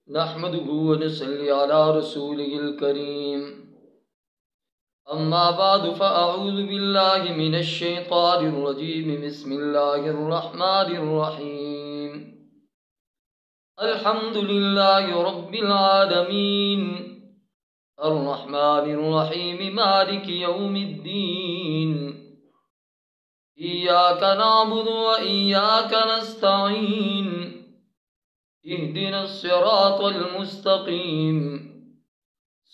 نحمده ونصلي على رسوله الكريم أما بعد فأعوذ بالله من الشيطان الرجيم بسم الله الرحمن الرحيم الحمد لله رب العالمين الرحمن الرحيم مالك يوم الدين إياك نعبد وإياك نستعين اهدنا الصراط المستقيم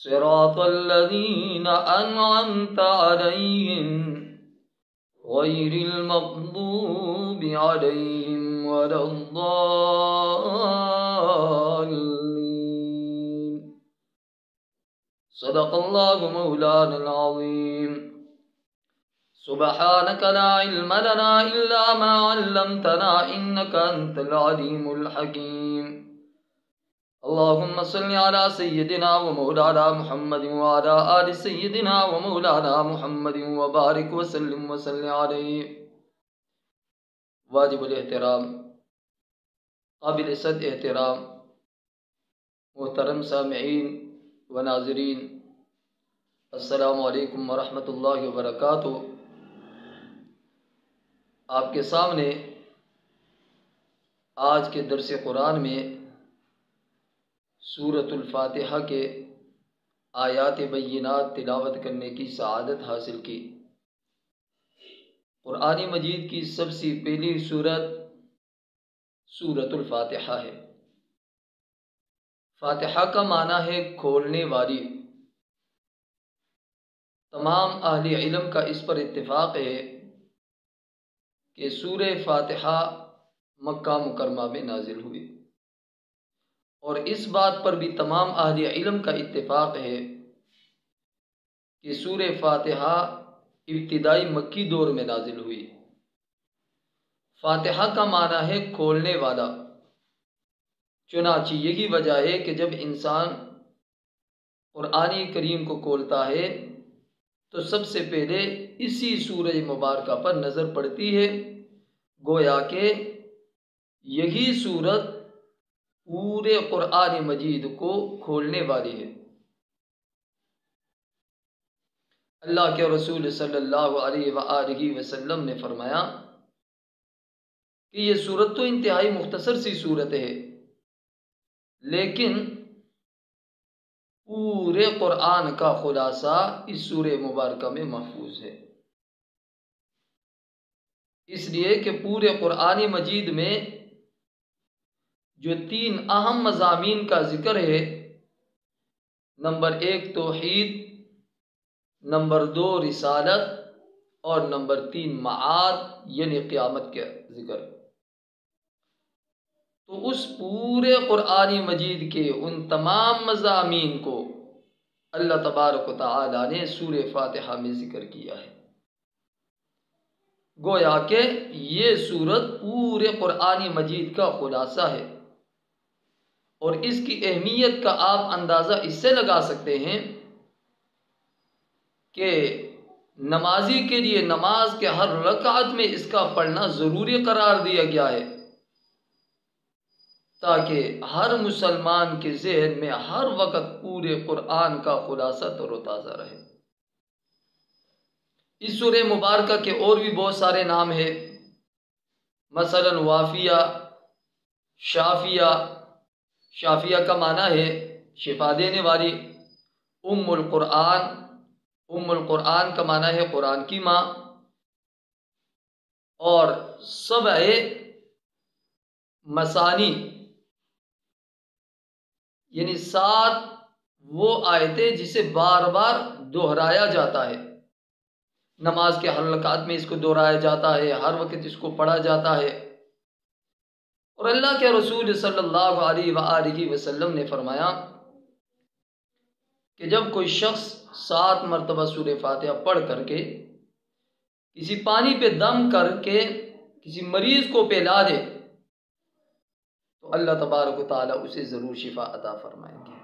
صراط الذين أنعمت عليهم غير المغضوب عليهم ولا الضالين صدق الله مولانا العظيم سبحانك لا علم لنا إلا ما علمتنا إنك أنت العليم الحكيم اللهم صل على سيدنا ومولانا محمد وعلى آل سيدنا ومولانا محمد وبارك وسلم عليه. واجب الاحترام قابل صد احترام محترم سامعین و ناظرین، السلام علیکم ورحمۃ اللہ وبرکاتہ. آپ کے سامنے آج کے درس قرآن میں سورۃ الفاتحہ کے آیات بینات تلاوت کرنے کی سعادت حاصل کی. قرآن مجید کی سب سے پہلی سورت سورۃ الفاتحہ ہے. فاتحہ کا معنی ہے کھولنے والی. تمام اہل علم کا اس پر اتفاق ہے کہ سورہ فاتحہ مکہ مکرمہ میں نازل ہوئی، اور اس بات پر بھی تمام اہل علم کا اتفاق ہے کہ سورہ فاتحہ ابتدائی مکی دور میں نازل ہوئی. فاتحہ کا معنی ہے کھولنے والا. چنانچہ یہی وجہ ہے کہ جب انسان قرآن کریم کو کھولتا ہے تو سب سے پہلے اسی سورہ مبارکہ پر نظر پڑتی ہے، گویا کہ یہی سورت پورے قرآن مجید کو کھولنے والی ہے. اللہ کے رسول صلی اللہ علیہ وآلہ وسلم نے فرمایا کہ یہ سورت تو انتہائی مختصر سی سورت ہے، لیکن پورے قرآن کا خلاصہ اس سورہ مبارکہ میں محفوظ ہے. اس لیے کہ پورے قرآن مجید میں جو 3 اہم مضامین کا ذکر ہے، نمبر 1 توحید، نمبر 2 رسالت، اور نمبر 3 معاد یعنی قیامت کا ذکر. تو اس پورے قرآن مجید کے ان تمام مضامین کو اللہ تبارک و تعالی نے سورہ فاتحہ میں ذکر کیا ہے. گویا کہ یہ سورت پورے قرآن مجید کا خلاصہ ہے، اور اس کی اہمیت کا آپ اندازہ اس سے لگا سکتے ہیں کہ نمازی کے لیے نماز کے ہر رکعت میں اس کا پڑھنا ضروری قرار دیا گیا ہے، تاکہ ہر مسلمان کے ذہن میں ہر وقت پورے قرآن کا خلاصہ تر و تازہ رہے. اس سورہ مبارکہ کے اور بھی بہت سارے نام ہیں، مثلا وافیہ، شافیہ. شافیہ کا معنی ہے شفا دینے والی. ام القرآن، ام القرآن کا معنی ہے قرآن کی ماں. اور 7 مثانی یعنی 7 وہ آیتیں جسے بار بار دہرایا جاتا ہے. نماز کے ہر رکعت میں اس کو دہرایا جاتا ہے، ہر وقت اس کو پڑھا جاتا ہے. اور اللہ کے رسول صلی اللہ علیہ وآلہ وسلم نے فرمایا کہ جب کوئی شخص 7 مرتبہ سورہ فاتحہ پڑھ کر کے کسی پانی پہ دم کر کے کسی مریض کو پلا دے تو اللہ تبارک و تعالیٰ اسے ضرور شفا عطا فرمائیں گے.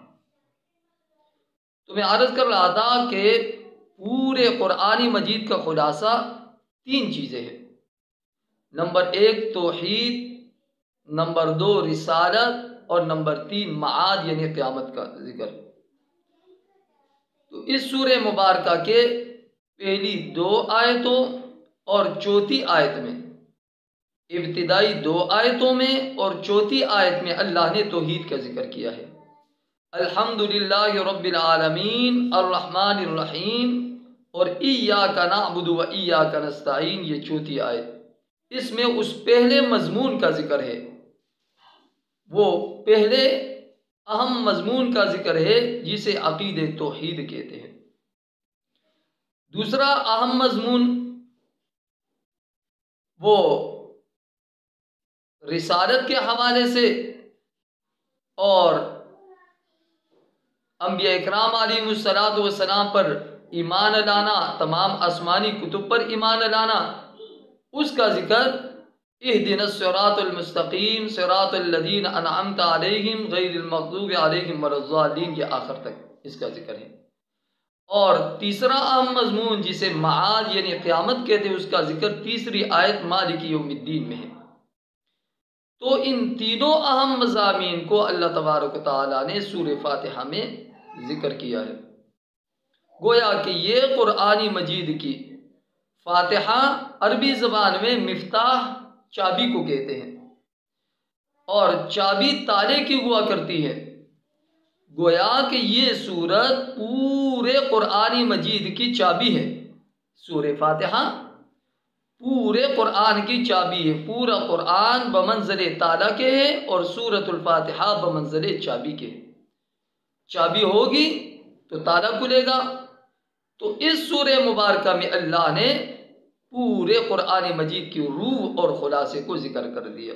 تو میں عرض کر رہا تھا کہ پورے قرآن مجید کا خلاصہ 3 چیزیں ہیں. نمبر 1 توحید، نمبر 2 رسالت، اور نمبر 3 معاد یعنی قیامت کا ذکر۔ تو اس سورہ مبارکہ کے پہلی 2 آیتوں اور چوتھی آیت میں، ابتدائی 2 آیتوں میں اور چوتھی آیت میں اللہ نے توحید کا ذکر کیا ہے۔ الحمدللہ رب العالمین الرحمن الرحیم اور ایاک نعبد و ایاک نستعین، یہ چوتھی آیت، اس میں اس پہلے مضمون کا ذکر ہے، وہ پہلے اہم مضمون کا ذکر ہے جسے عقید توحید کہتے ہیں۔ دوسرا اہم مضمون وہ رسالت کے حوالے سے اور انبیاء اکرام علیہم الصلوۃ والسلام پر ایمان لانا، تمام آسمانی کتب پر ایمان لانا، اس کا ذکر اہدنا الصراط المستقیم صراط الذین انعمت علیہم غیر المغضوب علیہم ولا الضالین، یہ آخر تک اس کا ذکر ہے۔ اور تیسرا اہم مضمون جسے معاد یعنی قیامت کہتے ہیں، اس کا ذکر تیسری آیت مالک یوم الدین میں ہے۔ تو ان تینوں اہم مضامین کو اللہ تبارک و تعالیٰ نے سورہ فاتحہ میں ذکر کیا ہے۔ گویا کہ یہ قرآن مجید کی فاتحہ عربی زبان میں مفتاح چابی کو کہتے ہیں، اور چابی تالے کی ہوا کرتی ہے۔ گویا کہ یہ سورت پورے قرآن مجید کی چابی ہے۔ سورہ فاتحہ پورے قرآن کی چابی ہے، پورا قرآن بمنزل تالا کے ہے اور سورۃ الفاتحہ بمنزل چابی کے ہے۔ چابی ہوگی تو تالا کھلے گا۔ تو اس سورہ مبارکہ میں اللہ نے پورے قرآن مجید کی روح اور خلاصے کو ذکر کر دیا۔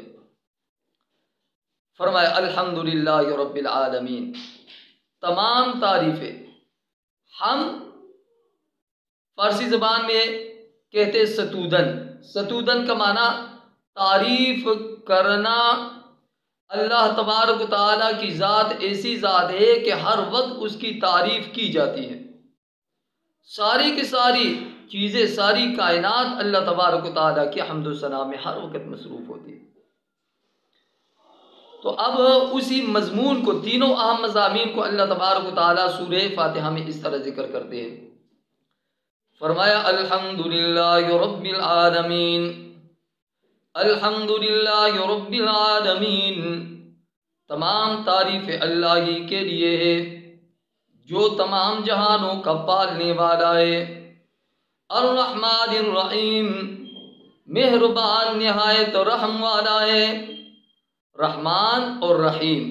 فرمایا الحمدللہ رب العالمین، تمام تعریفیں، ہم فارسی زبان میں کہتے ستودن، ستودن کا معنی تعریف کرنا۔ اللہ تبارک و تعالیٰ کی ذات ایسی ذات ہے کہ ہر وقت اس کی تعریف کی جاتی ہے۔ ساری کی ساری چیزیں، ساری کائنات اللہ تبارک و تعالیٰ کی حمد و ثنا میں ہر وقت مصروف ہوتی ہے۔ تو اب اسی مضمون کو، تینوں اہم مضامین کو اللہ تبارک و تعالیٰ سورہ فاتحہ میں اس طرح ذکر کرتے ہیں۔ فرمایا الحمدللہ رب العالمین، الحمدللہ رب العالمین، تمام تعریف اللہ ہی کے لیے ہے جو تمام جہانوں کا پالنے والا ہے۔ الرحمن الرحیم، مہربان نہایت رحم والا ہے۔ رحمان اور رحیم،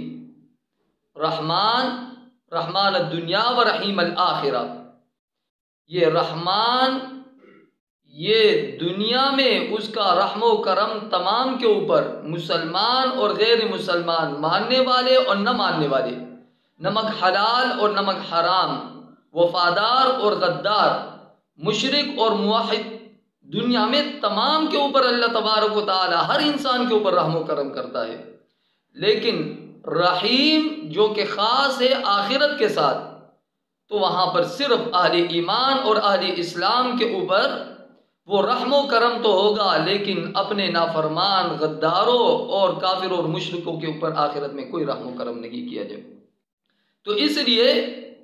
رحمان رحمان الدنیا و رحیم الآخرہ، یہ رحمان یہ دنیا میں اس کا رحم و کرم تمام کے اوپر، مسلمان اور غیر مسلمان، ماننے والے اور نہ ماننے والے، نمک حلال اور نمک حرام، وفادار اور غدار، مشرک اور موحد، دنیا میں تمام کے اوپر اللہ تبارک و تعالی ہر انسان کے اوپر رحم و کرم کرتا ہے۔ لیکن رحیم جو کہ خاص ہے آخرت کے ساتھ، تو وہاں پر صرف اہل ایمان اور اہل اسلام کے اوپر وہ رحم و کرم تو ہوگا، لیکن اپنے نافرمان، غداروں اور کافروں اور مشرکوں کے اوپر آخرت میں کوئی رحم و کرم نہیں کیا جائے۔ تو اس لیے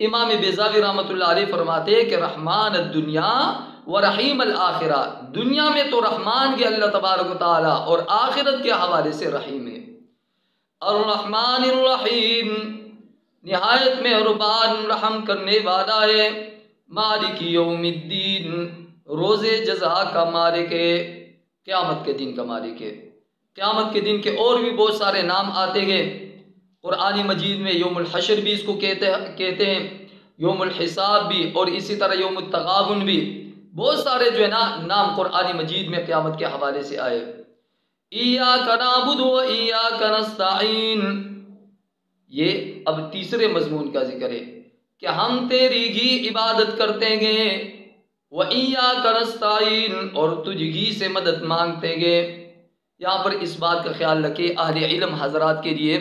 امام بیضاوی رحمۃ اللہ علیہ فرماتے ہیں کہ رحمان الدنیا و رحیم الآخرہ، دنیا میں تو رحمان کے اللہ تبارک و تعالی اور آخرت کے حوالے سے رحیم ہے۔ الرحمن الرحیم، نہایت مہربان رحم کرنے والا ہے۔ مالک یوم الدین، روز جزا کا مالک ہے، قیامت کے دن کا مالک ہے۔ قیامت کے دن کے اور بھی بہت سارے نام آتے ہیں قرآن مجید میں، یوم الحشر بھی اس کو کہتے ہیں، یوم الحساب بھی، اور اسی طرح یوم التغابن بھی، بہت سارے جو ہے نا نام قرآن مجید میں قیامت کے حوالے سے آئے۔ ایاک نعبد و ایاک نستعین، یہ اب تیسرے مضمون کا ذکر ہے کہ ہم تیری ہی عبادت کرتے گے، وَإِيَّاكَ نَسْتَعِينُ، اور تجھ ہی سے مدد مانگتے گے۔ یہاں پر اس بات کا خیال رکھے، اہل علم حضرات کے لیے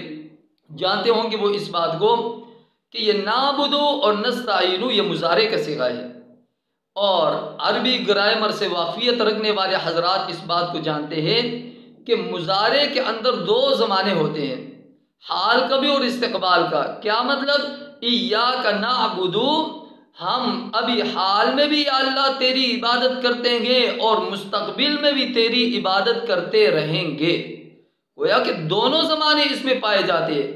جانتے ہوں کہ وہ اس بات کو کہ یہ نعبدو اور نستعینو یہ مضارع کا صیغہ ہے، اور عربی گرامر سے واقفیت رکھنے والے حضرات اس بات کو جانتے ہیں کہ مضارع کے اندر دو زمانے ہوتے ہیں۔ حال کا بھی اور استقبال کا. کیا مطلب؟ ایاک نعبد، ہم ابھی حال میں بھی یا اللہ تیری عبادت کرتے گے اور مستقبل میں بھی تیری عبادت کرتے رہیں گے. گویا کہ دونوں زمانے اس میں پائے جاتے ہیں.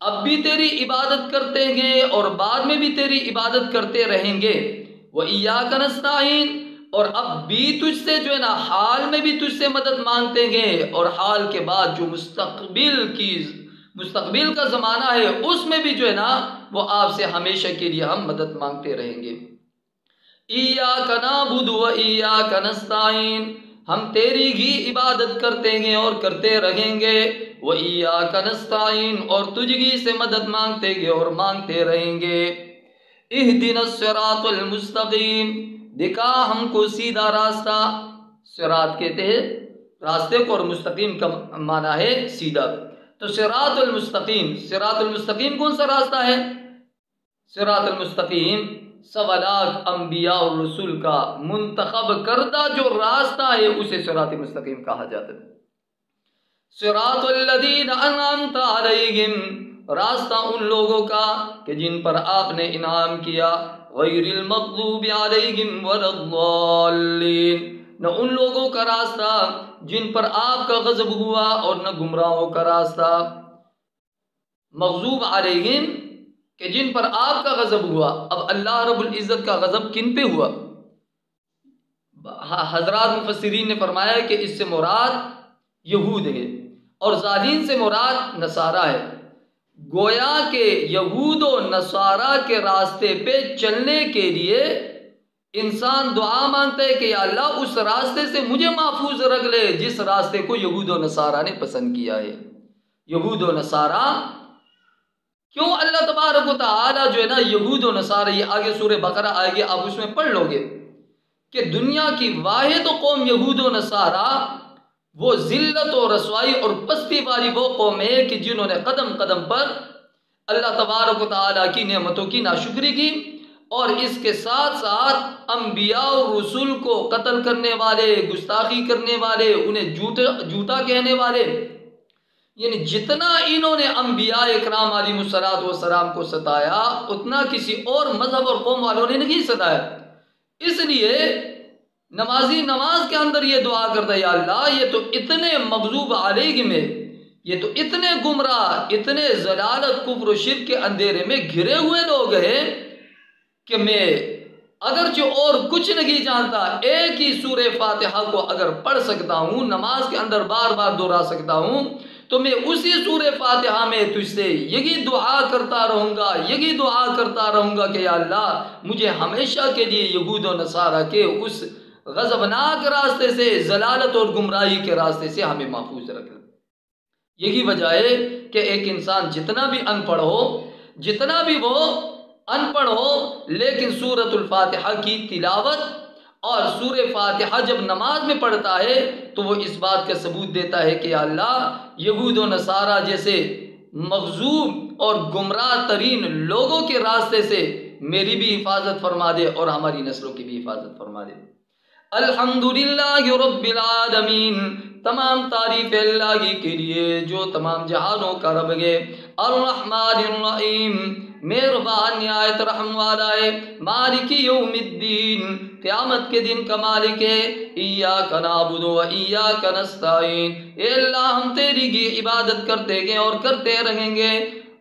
اب بھی تیری عبادت کرتے گے اور بعد میں بھی تیری عبادت کرتے رہیں گے. وَإِيَّاكَ نَسْتَعِينُ، اور اب بھی تجھ سے جو ہے نا حال میں بھی تجھ سے مدد مانگتے گے اور حال کے بعد جو مستقبل کا زمانہ ہے اس میں بھی جو ہے نا وہ آپ سے ہمیشہ کے لیے ہم مدد مانگتے رہیں گے. ایاک نعبد و ایاک نستعین، ہم تیری ہی عبادت کرتے گے اور کرتے رہیں گے. و ایاک نستعین، اور تجھ ہی سے مدد مانگتے گے اور مانگتے رہیں گے. اہدنا الصراط المستقیم، دکھا ہم کو سیدھا راستہ. صراط کہتے ہیں راستے کو اور مستقیم کا معنی ہے سیدھا. تو صراط المستقیم کون سا راستہ ہے؟ صراط المستقیم 1.25 انبیاء اور رسول کا منتخب کردہ جو راستہ ہے اسے صراط مستقیم کہا جاتا ہے. صراط الذین انعمت علیہم، راستہ ان لوگوں کا کہ جن پر آپ نے انعام کیا. غیر المغضوب علیہم ولا الضالین، نہ ان لوگوں کا راستہ جن پر آپ کا غضب ہوا اور نہ گمراہوں کا راستہ. مغضوب علیہم کہ جن پر آپ کا غضب ہوا. اب اللہ رب العزت کا غضب کن پہ ہوا؟ حضرات مفسرین نے فرمایا کہ اس سے مراد یہود ہے اور ظالین سے مراد نصارہ ہے. گویا کہ یہود و نصارہ کے راستے پہ چلنے کے لیے انسان دعا مانگتا ہے کہ یا اللہ اس راستے سے مجھے محفوظ رکھ لے جس راستے کو یہود و نصارہ نے پسند کیا ہے. یہود و نصارہ کیوں اللہ تبارک و تعالی جو ہے نا یہود و نصارہ، یہ آگے سورہ بقرہ آئے گی آپ اس میں پڑھ لو گے کہ دنیا کی واحد قوم یہود و نصارہ وہ ذلت و رسوائی اور پستی والی وہ قوم ہے کہ جنہوں نے قدم قدم پر اللہ تبارک و تعالیٰ کی نعمتوں کی ناشکری کی اور اس کے ساتھ ساتھ انبیاء اور رسول کو قتل کرنے والے، گستاخی کرنے والے، انہیں جھوٹا کہنے والے، یعنی جتنا انہوں نے انبیاء اکرام علیہ السلام کو ستایا اتنا کسی اور مذہب اور قوم والوں نے نہیں ستایا. اس لیے نمازی نماز کے اندر یہ دعا کرتا ہے یا اللہ یہ تو اتنے مغضوب علیہم میں، یہ تو اتنے گمراہ، اتنے ضلالت کفر و شرک کے اندھیرے میں گھرے ہوئے لوگ ہیں کہ میں اگرچہ اور کچھ نہیں جانتا، ایک ہی سورہ فاتحہ کو اگر پڑھ سکتا ہوں، نماز کے اندر بار بار دہرا سکتا ہوں، تو میں اسی سورہ فاتحہ میں تجھ سے یہی دعا کرتا رہوں گا کہ یا اللہ مجھے ہمیشہ کے لیے یہود و نصارہ کے اس غضبناک راستے سے، ضلالت اور گمراہی کے راستے سے ہمیں محفوظ رکھ. یہی وجہ ہے کہ ایک انسان جتنا بھی ان پڑھ ہو لیکن سورۃ الفاتحہ کی تلاوت اور سورہ فاتحہ جب نماز میں پڑھتا ہے تو وہ اس بات کا ثبوت دیتا ہے کہ یا اللہ یہود و نصارہ جیسے مغضوب اور گمراہ ترین لوگوں کے راستے سے میری بھی حفاظت فرما دے اور ہماری نسلوں کی بھی حفاظت فرما دے. الحمدللہ رب العالمین، تمام تعریف اللہ ہی کے لیے جو تمام جہانوں کا رب ہے. الرحمن الرحیم، مہربان نہایت رحم والا ہے. مالک یوم الدین، قیامت کے دن کا مالک ہے. ایاک نعبد و ایاک نستعین، اے اللہ ہم تیری ہی عبادت کرتے گے اور کرتے رہیں گے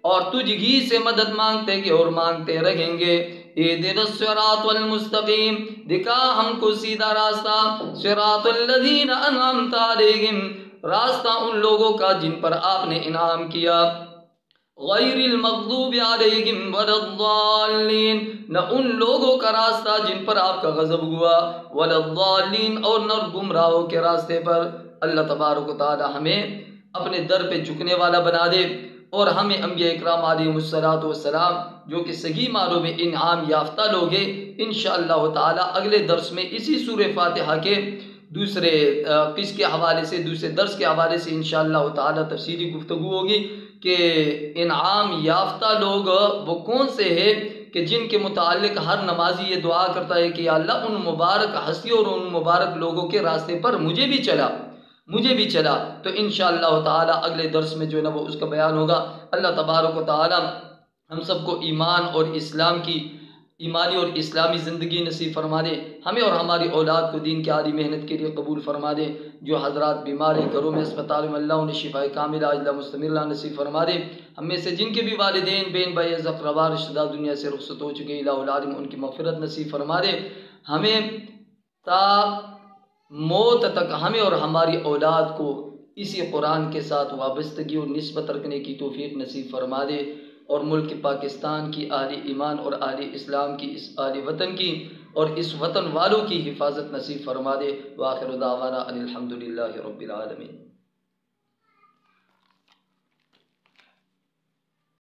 اور تجھ ہی سے مدد مانگتے گے اور مانگتے رہیں گے. اہدنا الصراط المستقیم، دکھا ہم کو سیدھا راستہ. صراط الذین انعمت علیہم، راستہ ان لوگوں کا جن پر آپ نے انعام کیا. غیر المغضوب علیہم ولا الضالین، نہ ان لوگوں کا راستہ جن پر آپ کا غضب ہوا، ولا الضالین اور نہ گمراہوں کے راستے پر. اللہ تبارک و تعالی ہمیں اپنے در پہ جھکنے والا بنا دے اور ہمیں انبیاء اکرام علیہ السلام جو کہ صحیح معنوں میں انعام یافتہ لوگ ہیں، انشاءاللہ تعالی اگلے درس میں اسی سورہ فاتحہ کے دوسرے قسط کے حوالے سے، دوسرے درس کے حوالے سے انشاءاللہ تعالی تفصیلی گفتگو ہوگی کہ انعام یافتہ لوگ وہ کون سے ہیں کہ جن کے متعلق ہر نمازی یہ دعا کرتا ہے کہ یا اللہ ان مبارک ہستیوں اور ان مبارک لوگوں کے راستے پر مجھے بھی چلا، مجھے بھی چلا، تو انشاءاللہ تعالی اگلے درس میں جو ہے نا وہ اس کا بیان ہوگا۔ اللہ تبارک و تعالی ہم سب کو ایمان اور اسلام کی ایمانی اور اسلامی زندگی نصیب فرما دے، ہمیں اور ہماری اولاد کو دین کی عالی محنت کے لیے قبول فرما دے۔ جو حضرات بیمار ہیں گھروں میں اسپتالوں میں، اللہ انہیں شفاء کاملہ عاجلہ مستمرہ نصیب فرما دے۔ ہم میں سے جن کے بھی والدین بین بھائی اقربا رشتہ دار دنیا سے رخصت ہو چکے، الہ العالم ان کی مغفرت نصیب فرما دے۔ ہمیں تا موت تک ہمیں اور ہماری اولاد کو اسی قرآن کے ساتھ وابستگی اور نسبت رکھنے کی توفیق نصیب فرما دے، اور ملک پاکستان کی اہل ایمان اور اہل اسلام کی، اس اہل وطن کی اور اس وطن والوں کی حفاظت نصیب فرما دے۔ وآخر دعوانا ان الحمد للہ رب العالمین۔